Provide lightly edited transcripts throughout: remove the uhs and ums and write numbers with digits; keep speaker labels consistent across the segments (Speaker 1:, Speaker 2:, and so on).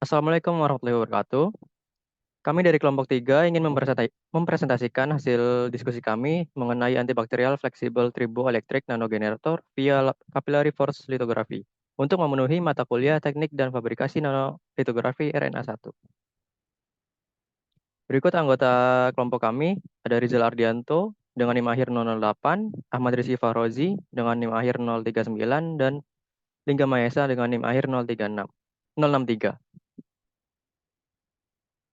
Speaker 1: Assalamualaikum warahmatullahi wabarakatuh. Kami dari kelompok 3 ingin mempresentasikan hasil diskusi kami mengenai antibakterial fleksibel triboelektrik nanogenerator via capillary force lithography untuk memenuhi mata kuliah teknik dan fabrikasi nanolitografi RNA1. Berikut anggota kelompok kami, ada Rizal Ardianto dengan NIM akhir 008, Ahmad Rizky Fahrozi dengan NIM akhir 039, dan Lingga Mahesa dengan NIM akhir 036, 063.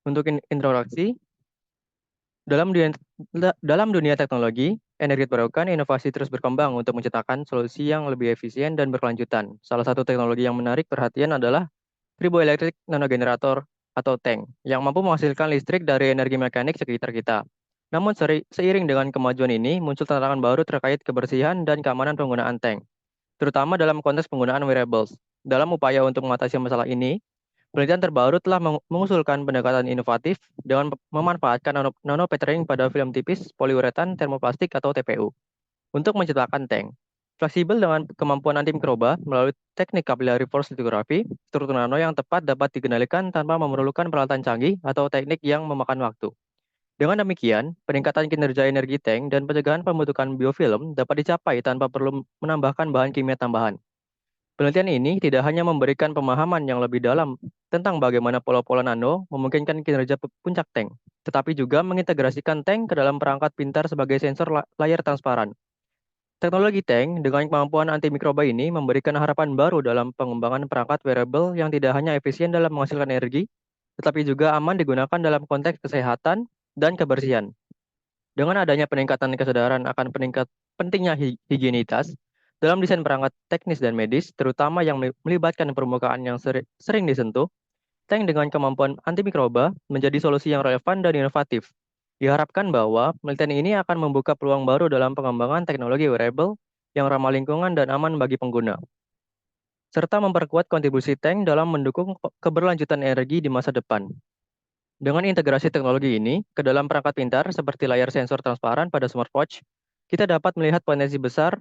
Speaker 1: Untuk introduksi, dalam dunia teknologi, energi terbarukan inovasi terus berkembang untuk menciptakan solusi yang lebih efisien dan berkelanjutan. Salah satu teknologi yang menarik perhatian adalah triboelectric nanogenerator atau tank yang mampu menghasilkan listrik dari energi mekanik sekitar kita. Namun seiring dengan kemajuan ini, muncul tantangan baru terkait kebersihan dan keamanan penggunaan tank, terutama dalam konteks penggunaan wearables. Dalam upaya untuk mengatasi masalah ini, penelitian terbaru telah mengusulkan pendekatan inovatif dengan memanfaatkan nanopatterning pada film tipis poliuretan termoplastik atau TPU untuk menciptakan tank fleksibel dengan kemampuan antimikroba melalui teknik capillary force lithography. Struktur nano yang tepat dapat dikendalikan tanpa memerlukan peralatan canggih atau teknik yang memakan waktu. Dengan demikian, peningkatan kinerja energi tank dan pencegahan pembentukan biofilm dapat dicapai tanpa perlu menambahkan bahan kimia tambahan. Penelitian ini tidak hanya memberikan pemahaman yang lebih dalam tentang bagaimana pola-pola nano memungkinkan kinerja puncak tank, tetapi juga mengintegrasikan tank ke dalam perangkat pintar sebagai sensor layar transparan. Teknologi tank dengan kemampuan antimikroba ini memberikan harapan baru dalam pengembangan perangkat wearable yang tidak hanya efisien dalam menghasilkan energi, tetapi juga aman digunakan dalam konteks kesehatan dan kebersihan. Dengan adanya peningkatan kesadaran akan pentingnya higienitas dalam desain perangkat teknis dan medis, terutama yang melibatkan permukaan yang sering disentuh, tank dengan kemampuan antimikroba menjadi solusi yang relevan dan inovatif. Diharapkan bahwa penelitian ini akan membuka peluang baru dalam pengembangan teknologi wearable yang ramah lingkungan dan aman bagi pengguna, serta memperkuat kontribusi tank dalam mendukung keberlanjutan energi di masa depan. Dengan integrasi teknologi ini ke dalam perangkat pintar seperti layar sensor transparan pada smartwatch, kita dapat melihat potensi besar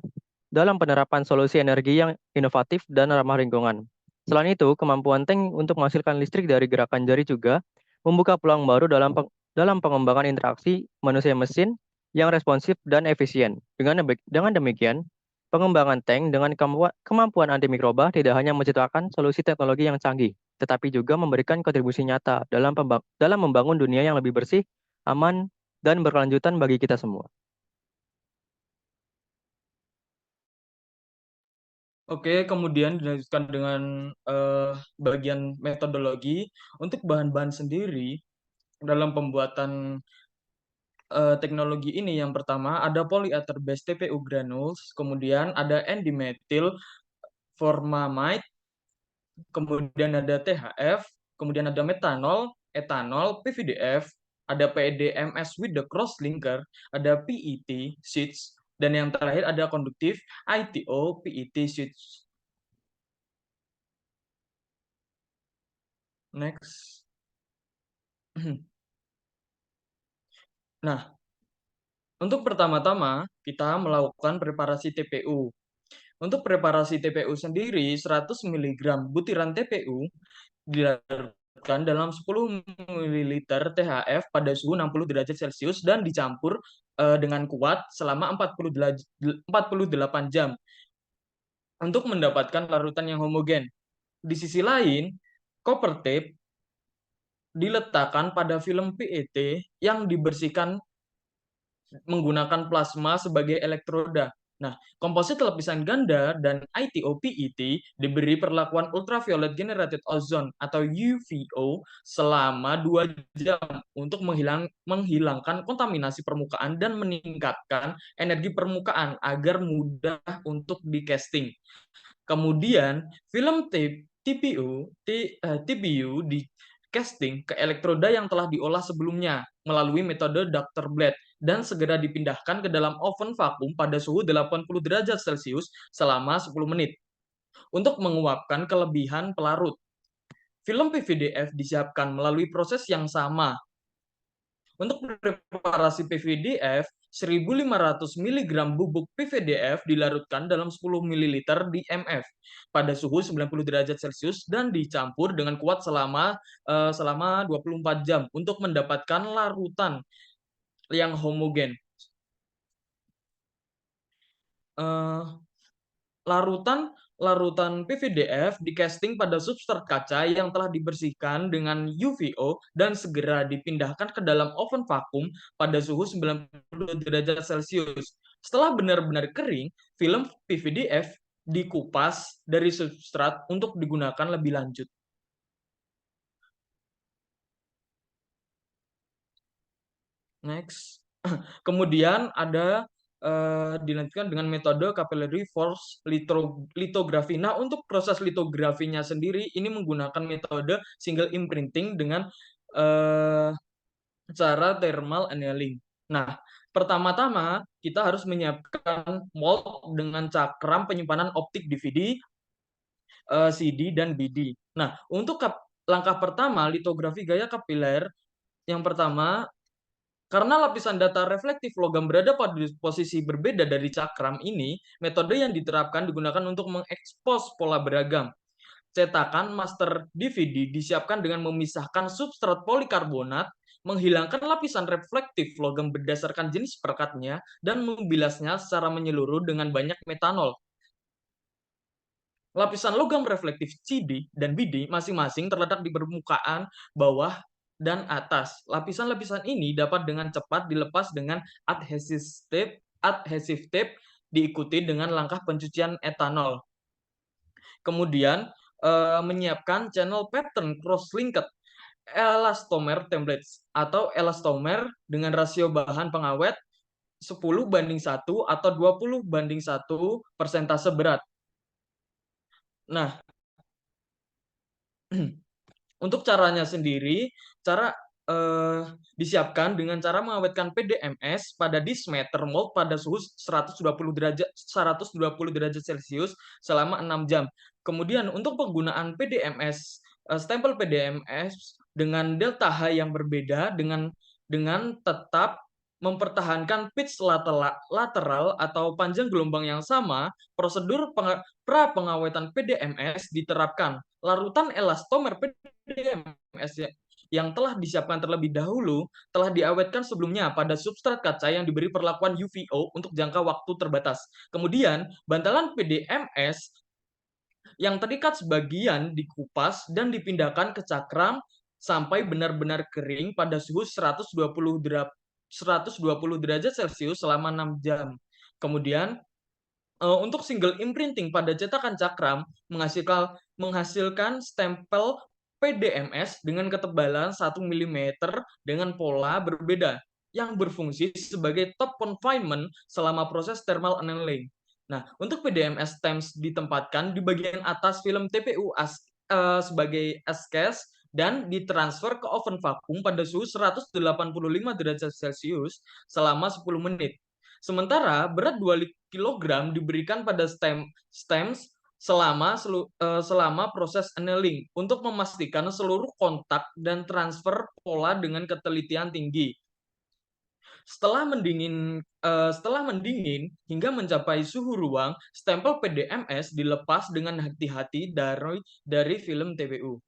Speaker 1: dalam penerapan solusi energi yang inovatif dan ramah lingkungan. Selain itu, kemampuan tank untuk menghasilkan listrik dari gerakan jari juga membuka peluang baru dalam pengembangan interaksi manusia-mesin yang responsif dan efisien. Dengan demikian, pengembangan tank dengan kemampuan antimikroba tidak hanya menciptakan solusi teknologi yang canggih, tetapi juga memberikan kontribusi nyata dalam membangun dunia yang lebih bersih, aman, dan berkelanjutan bagi kita semua.
Speaker 2: Oke, kemudian dilanjutkan dengan bagian metodologi. Untuk bahan-bahan sendiri dalam pembuatan teknologi ini, yang pertama ada polyether base TPU granules, kemudian ada N-dimethyl formamide, kemudian ada THF, kemudian ada metanol, etanol, PVDF, ada PDMS with the cross linker, ada PET sheets, dan yang terakhir ada konduktif ITO PET sheets. Next. Nah, untuk pertama-tama kita melakukan preparasi TPU. Untuk preparasi TPU sendiri, 100 mg butiran TPU dilarutkan dalam 10 ml THF pada suhu 60 derajat Celcius dan dicampur dengan kuat selama 48 jam untuk mendapatkan larutan yang homogen. Di sisi lain, copper tape diletakkan pada film PET yang dibersihkan menggunakan plasma sebagai elektroda. Nah, komposit lapisan ganda dan ITO-PET diberi perlakuan ultraviolet generated ozone atau UVO selama 2 jam untuk menghilangkan kontaminasi permukaan dan meningkatkan energi permukaan agar mudah untuk di casting. Kemudian, film tape TPU di casting ke elektroda yang telah diolah sebelumnya melalui metode Dr. Blade dan segera dipindahkan ke dalam oven vakum pada suhu 80 derajat Celcius selama 10 menit untuk menguapkan kelebihan pelarut. Film PVDF disiapkan melalui proses yang sama Untuk preparasi PVDF, 1.500 mg bubuk PVDF dilarutkan dalam 10 ml di MF pada suhu 90 derajat Celcius dan dicampur dengan kuat selama 24 jam untuk mendapatkan larutan yang homogen. Eh, Larutan larutan PVDF di casting pada substrat kaca yang telah dibersihkan dengan UVO dan segera dipindahkan ke dalam oven vakum pada suhu 90 derajat Celcius. Setelah benar-benar kering, film PVDF dikupas dari substrat untuk digunakan lebih lanjut. Next. Kemudian ada dilanjutkan dengan metode capillary force lithography. Nah, untuk proses litografinya sendiri ini menggunakan metode single imprinting dengan uh, cara thermal annealing. Nah, pertama-tama kita harus menyiapkan mold dengan cakram penyimpanan optik DVD, CD, dan BD. Nah, untuk langkah pertama litografi gaya kapiler, yang pertama karena lapisan data reflektif logam berada pada posisi berbeda dari cakram ini, metode yang diterapkan digunakan untuk mengekspos pola beragam. Cetakan master DVD disiapkan dengan memisahkan substrat polikarbonat, menghilangkan lapisan reflektif logam berdasarkan jenis perekatnya, dan membilasnya secara menyeluruh dengan banyak metanol. Lapisan logam reflektif CD dan BD masing-masing terletak di permukaan, bawah, dan atas. Lapisan-lapisan ini dapat dengan cepat dilepas dengan adhesive tape diikuti dengan langkah pencucian etanol. Kemudian menyiapkan channel pattern cross-linked elastomer templates atau elastomer dengan rasio bahan pengawet 10:1 atau 20:1 persentase berat. Nah, untuk caranya sendiri, cara disiapkan dengan cara mengawetkan PDMS pada dismeter mold pada suhu 120 derajat Celcius selama 6 jam. Kemudian untuk penggunaan PDMS, stempel PDMS dengan delta H yang berbeda dengan tetap mempertahankan pitch lateral atau panjang gelombang yang sama, prosedur pra pengawetan PDMS diterapkan. Larutan elastomer PDMS yang telah disiapkan terlebih dahulu telah diawetkan sebelumnya pada substrat kaca yang diberi perlakuan UVO untuk jangka waktu terbatas. Kemudian, bantalan PDMS yang terikat sebagian dikupas dan dipindahkan ke cakram sampai benar-benar kering pada suhu 120 derajat Celcius selama 6 jam. Kemudian untuk single imprinting pada cetakan cakram menghasilkan stempel PDMS dengan ketebalan 1 mm dengan pola berbeda yang berfungsi sebagai top confinement selama proses thermal annealing. Nah, untuk PDMS stamps ditempatkan di bagian atas film TPU sebagai case dan ditransfer ke oven vakum pada suhu 185 derajat Celcius selama 10 menit. Sementara berat 2 kg diberikan pada stems selama proses annealing untuk memastikan seluruh kontak dan transfer pola dengan ketelitian tinggi. Setelah mendingin hingga mencapai suhu ruang, stempel PDMS dilepas dengan hati-hati dari film TPU.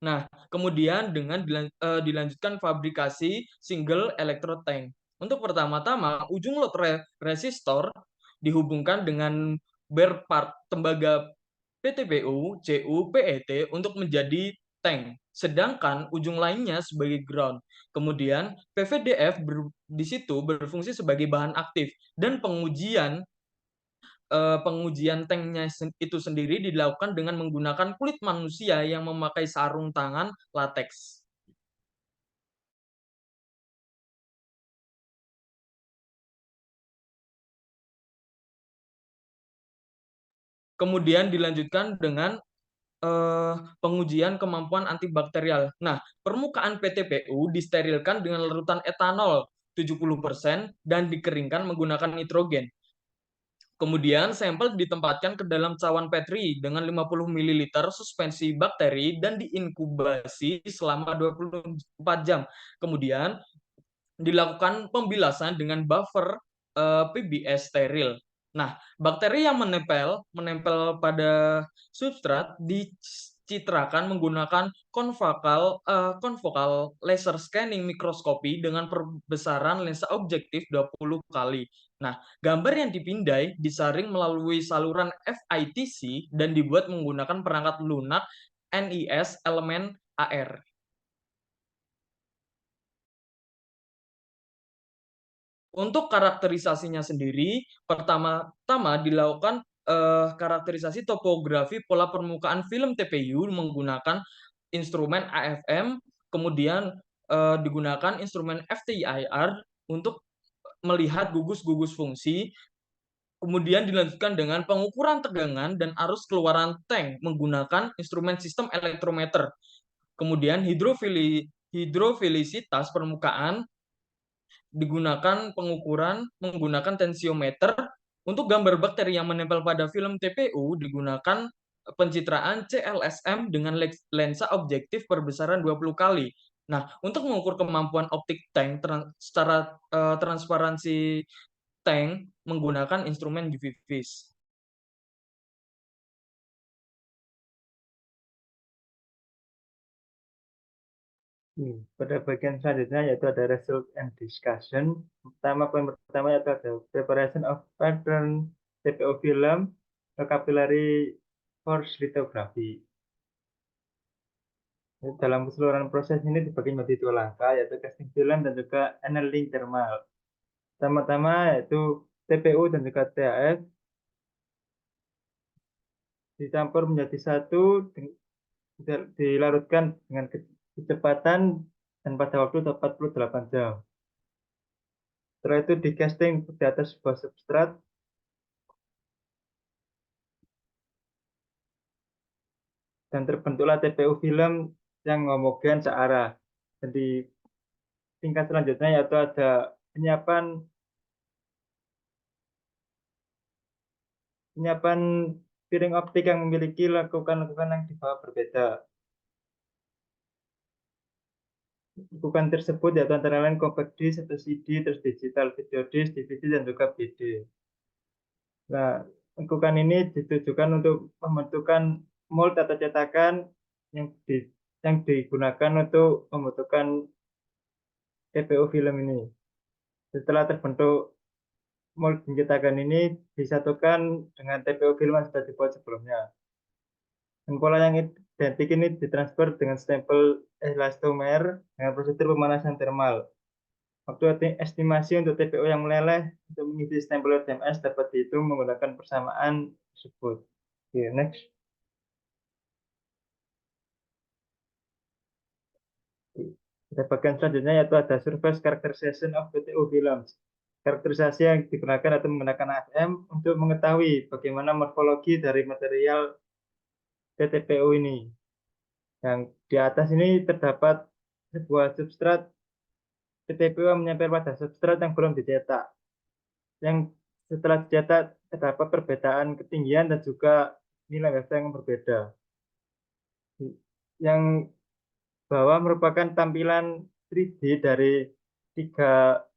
Speaker 2: Nah, kemudian dengan dilanjutkan fabrikasi single electrode tank. Untuk pertama-tama, ujung load resistor dihubungkan dengan bare part tembaga PTPU, CU, PET untuk menjadi tank. Sedangkan ujung lainnya sebagai ground. Kemudian PVDF di situ berfungsi sebagai bahan aktif dan pengujian tanknya itu sendiri dilakukan dengan menggunakan kulit manusia yang memakai sarung tangan latex. Kemudian dilanjutkan dengan pengujian kemampuan antibakterial. Nah, permukaan PTPU disterilkan dengan larutan etanol 70% dan dikeringkan menggunakan nitrogen. Kemudian sampel ditempatkan ke dalam cawan Petri dengan 50 ml suspensi bakteri dan diinkubasi selama 24 jam. Kemudian dilakukan pembilasan dengan buffer PBS steril. Nah, bakteri yang menempel pada substrat dicitrakan menggunakan konfokal laser scanning mikroskopi dengan perbesaran lensa objektif 20 kali. Nah, gambar yang dipindai disaring melalui saluran FITC dan dibuat menggunakan perangkat lunak NIS elemen AR. Untuk karakterisasinya sendiri, pertama-tama dilakukan karakterisasi topografi pola permukaan film TPU menggunakan instrumen AFM, kemudian digunakan instrumen FTIR untuk melihat gugus-gugus fungsi, kemudian dilanjutkan dengan pengukuran tegangan dan arus keluaran tank menggunakan instrumen sistem elektrometer. Kemudian hidrofilisitas permukaan digunakan pengukuran menggunakan tensiometer. Untuk gambar bakteri yang menempel pada film TPU digunakan pencitraan CLSM dengan lensa objektif perbesaran 20 kali. Nah, untuk mengukur kemampuan optik tank secara transparansi tank menggunakan instrumen UV vis.
Speaker 3: Pada bagian selanjutnya yaitu ada result and discussion. Poin pertama yaitu ada preparation of pattern TPO film capillary force lithography. Dalam keseluruhan proses ini dibagi menjadi dua langkah, yaitu casting film dan juga annealing thermal. Pertama-tama yaitu TPU dan juga THF dicampur menjadi satu, dilarutkan dengan kecepatan dan pada waktu 48 jam. Setelah itu di casting di atas sebuah substrat dan terbentuklah TPU film yang homogen searah. Dan di tingkat selanjutnya yaitu ada penyiapan piring optik yang memiliki lekukan-lekukan yang di bawah berbeda. Lekukan tersebut yaitu antara lain compact disc atau CD, terus digital video disc, DVD, dan juga BD. Nah, lekukan ini ditujukan untuk pembentukan mold atau cetakan yang digunakan untuk pembentukan TPU film ini. Setelah terbentuk mold cetakan ini disatukan dengan TPU film yang sudah dibuat sebelumnya. Dan pola yang identik ini ditransfer dengan stempel elastomer dengan prosedur pemanasan termal. Waktu estimasi untuk TPU yang meleleh untuk mengisi stempel TMS dapat dihitung menggunakan persamaan tersebut. Oke, next. Pada bagian selanjutnya yaitu ada surface characterization of TPU films. Karakterisasi yang digunakan atau menggunakan AFM untuk mengetahui bagaimana morfologi dari material TPU ini. Yang di atas ini terdapat sebuah substrat TPU yang menempel pada substrat yang belum dicetak. Yang setelah dicetak terdapat perbedaan ketinggian dan juga nilai wavelength yang berbeda. Yang bawah merupakan tampilan 3D dari tiga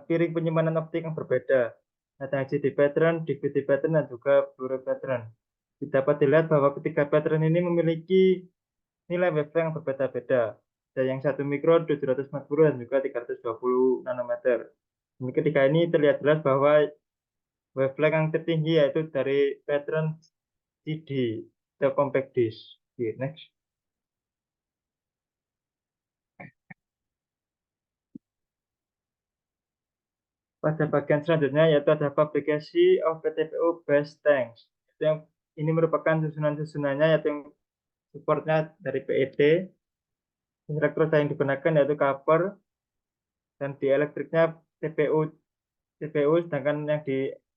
Speaker 3: piring penyimpanan optik yang berbeda. Ada HD pattern, DVD pattern, dan juga Blu-ray pattern. Dapat dilihat bahwa ketiga pattern ini memiliki nilai wavelength yang berbeda-beda. Ada yang 1 mikron, 740, dan juga 320 nanometer. Dan ketika ini terlihat jelas bahwa wavelength yang tertinggi yaitu dari pattern CD atau compact disc. Okay, next. Pada bagian selanjutnya yaitu ada fabrikasi of TPU base tanks. Ini merupakan susunan-susunannya yaitu yang supportnya dari PET. Elektroda yang digunakan yaitu copper dan di elektriknya TPU, sedangkan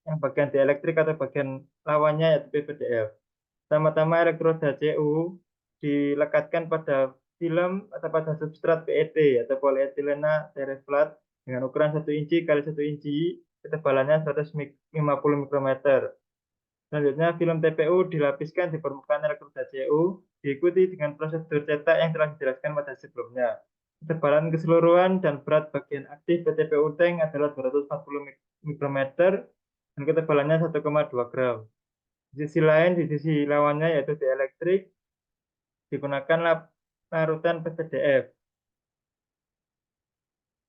Speaker 3: yang bagian dielektrik atau bagian lawannya yaitu PVDF. Pertama-tama elektroda CU dilekatkan pada film atau pada substrat PET atau polyethylene terephthalate dengan ukuran 1 inci x 1 inci ketebalannya 150 mikrometer. Selanjutnya, film TPU dilapiskan di permukaan elektroda CU, diikuti dengan prosedur cetak yang telah dijelaskan pada sebelumnya. Ketebalan keseluruhan dan berat bagian aktif PTPU tank adalah 240 mikrometer dan ketebalannya 1,2 gram. Di sisi lain, di sisi lawannya yaitu dielektrik, digunakan larutan PVDF.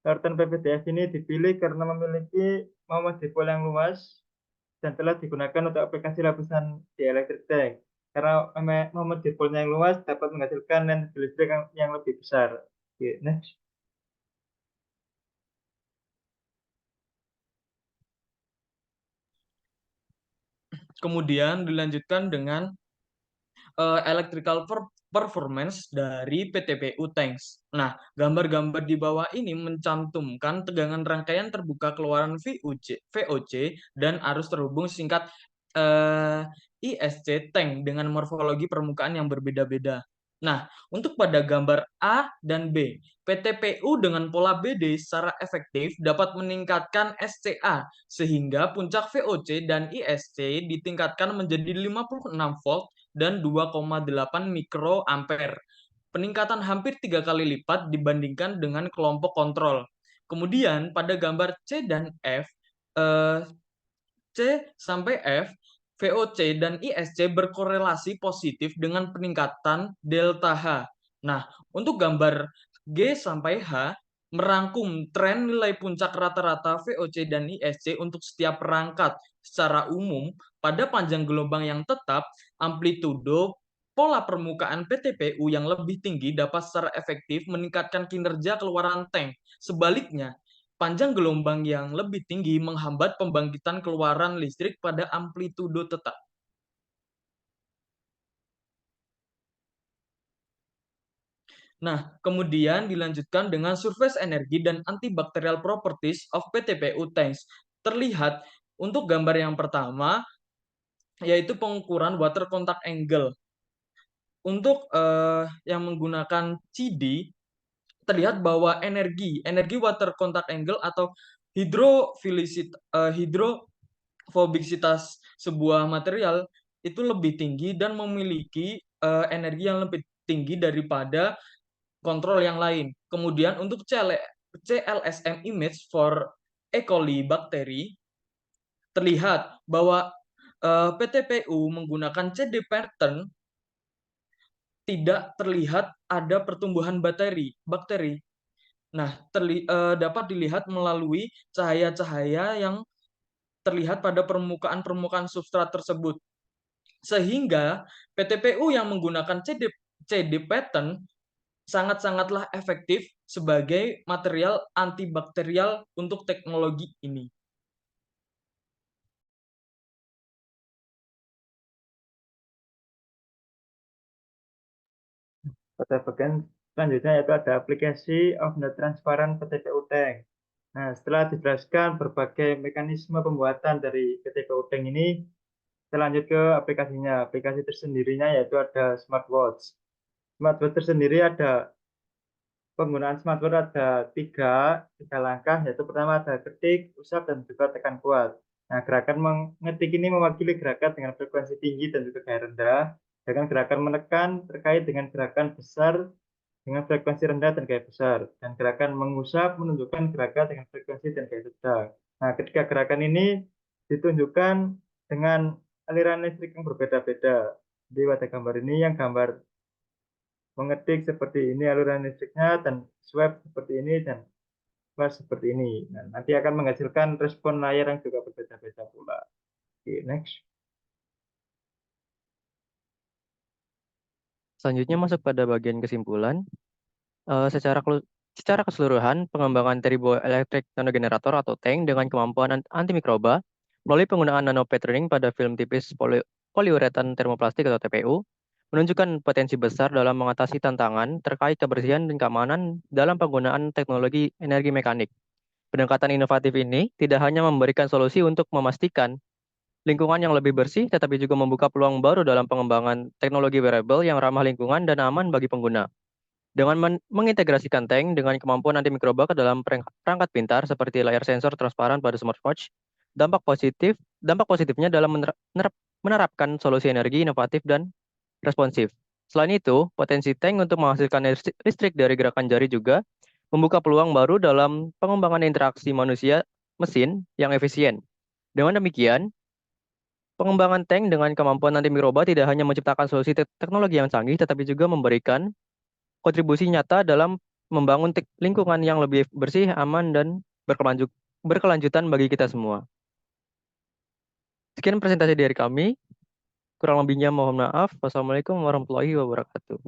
Speaker 3: Larutan PVDF ini dipilih karena memiliki moment dipol yang luas dan telah digunakan untuk aplikasi lapisan dielektrik tank. Karena moment dipolnya yang luas dapat menghasilkan energi listrik yang lebih besar. Oke, next.
Speaker 2: Kemudian dilanjutkan dengan electrical performance dari PTPU tanks. Nah, gambar-gambar di bawah ini mencantumkan tegangan rangkaian terbuka keluaran VOC dan arus terhubung singkat ISC tank dengan morfologi permukaan yang berbeda-beda. Nah, untuk pada gambar A dan B, PTPU dengan pola BD secara efektif dapat meningkatkan SCA sehingga puncak VOC dan ISC ditingkatkan menjadi 56 volt dan 2,8 mikroampere. Peningkatan hampir 3 kali lipat dibandingkan dengan kelompok kontrol. Kemudian pada gambar C dan F, C sampai F, VOC dan ISC berkorelasi positif dengan peningkatan delta H. Nah, untuk gambar G sampai H, merangkum tren nilai puncak rata-rata VOC dan ISC untuk setiap perangkat secara umum pada panjang gelombang yang tetap, amplitudo pola permukaan PTPU yang lebih tinggi dapat secara efektif meningkatkan kinerja keluaran tank. Sebaliknya, panjang gelombang yang lebih tinggi menghambat pembangkitan keluaran listrik pada amplitudo tetap. Nah, kemudian dilanjutkan dengan surface energi dan antibacterial properties of PTPU tanks. Terlihat untuk gambar yang pertama, yaitu pengukuran water contact angle. Untuk yang menggunakan CD, terlihat bahwa energi water contact angle atau hidrofobisitas sebuah material itu lebih tinggi dan memiliki energi yang lebih tinggi daripada kontrol yang lain. Kemudian untuk CLSM image for E. coli bakteri, terlihat bahwa PTPU menggunakan CD pattern tidak terlihat ada pertumbuhan bakteri. Nah, dapat dilihat melalui cahaya-cahaya yang terlihat pada permukaan substrat tersebut. Sehingga PTPU yang menggunakan CD pattern sangat-sangatlah efektif sebagai material antibakterial untuk teknologi ini.
Speaker 3: Pada bagian selanjutnya yaitu ada aplikasi of the transparent PTPU tank. Nah, setelah dijelaskan berbagai mekanisme pembuatan dari PTPU tank ini, kita lanjut ke aplikasinya. Aplikasi tersendirinya yaitu ada smartwatch. Smartwatch tersendiri ada penggunaan smartwatch ada tiga langkah, yaitu pertama ada ketik, usap, dan juga tekan kuat. Nah, gerakan mengetik ini mewakili gerakan dengan frekuensi tinggi dan juga gaya rendah. Sedangkan gerakan menekan terkait dengan gerakan besar dengan frekuensi rendah dan gaya besar. Dan gerakan mengusap menunjukkan gerakan dengan frekuensi dan gaya sedang. Nah, ketika gerakan ini ditunjukkan dengan aliran listrik yang berbeda-beda. Di pada gambar ini yang gambar mengetik seperti ini aliran listriknya, dan swipe seperti ini, dan flash seperti ini. Nah, nanti akan menghasilkan respon layar yang juga berbeda-beda pula. Oke, next.
Speaker 1: Selanjutnya masuk pada bagian kesimpulan. Secara keseluruhan, pengembangan turboelectric nanogenerator atau tank dengan kemampuan anti mikroba melalui penggunaan nanopatterning pada film tipis poliuretan termoplastik atau TPU menunjukkan potensi besar dalam mengatasi tantangan terkait kebersihan dan keamanan dalam penggunaan teknologi energi mekanik. Pendekatan inovatif ini tidak hanya memberikan solusi untuk memastikan lingkungan yang lebih bersih, tetapi juga membuka peluang baru dalam pengembangan teknologi wearable yang ramah lingkungan dan aman bagi pengguna. Dengan mengintegrasikan tank dengan kemampuan antimikroba ke dalam perangkat pintar seperti layar sensor transparan pada smartwatch, dampak positifnya dalam menerapkan solusi energi inovatif dan responsif. Selain itu, potensi tank untuk menghasilkan listrik dari gerakan jari juga membuka peluang baru dalam pengembangan interaksi manusia mesin yang efisien. Dengan demikian, pengembangan tank dengan kemampuan antimikroba tidak hanya menciptakan solusi teknologi yang canggih, tetapi juga memberikan kontribusi nyata dalam membangun lingkungan yang lebih bersih, aman, dan berkelanjutan bagi kita semua. Sekian presentasi dari kami. Kurang lebihnya mohon maaf. Wassalamualaikum warahmatullahi wabarakatuh.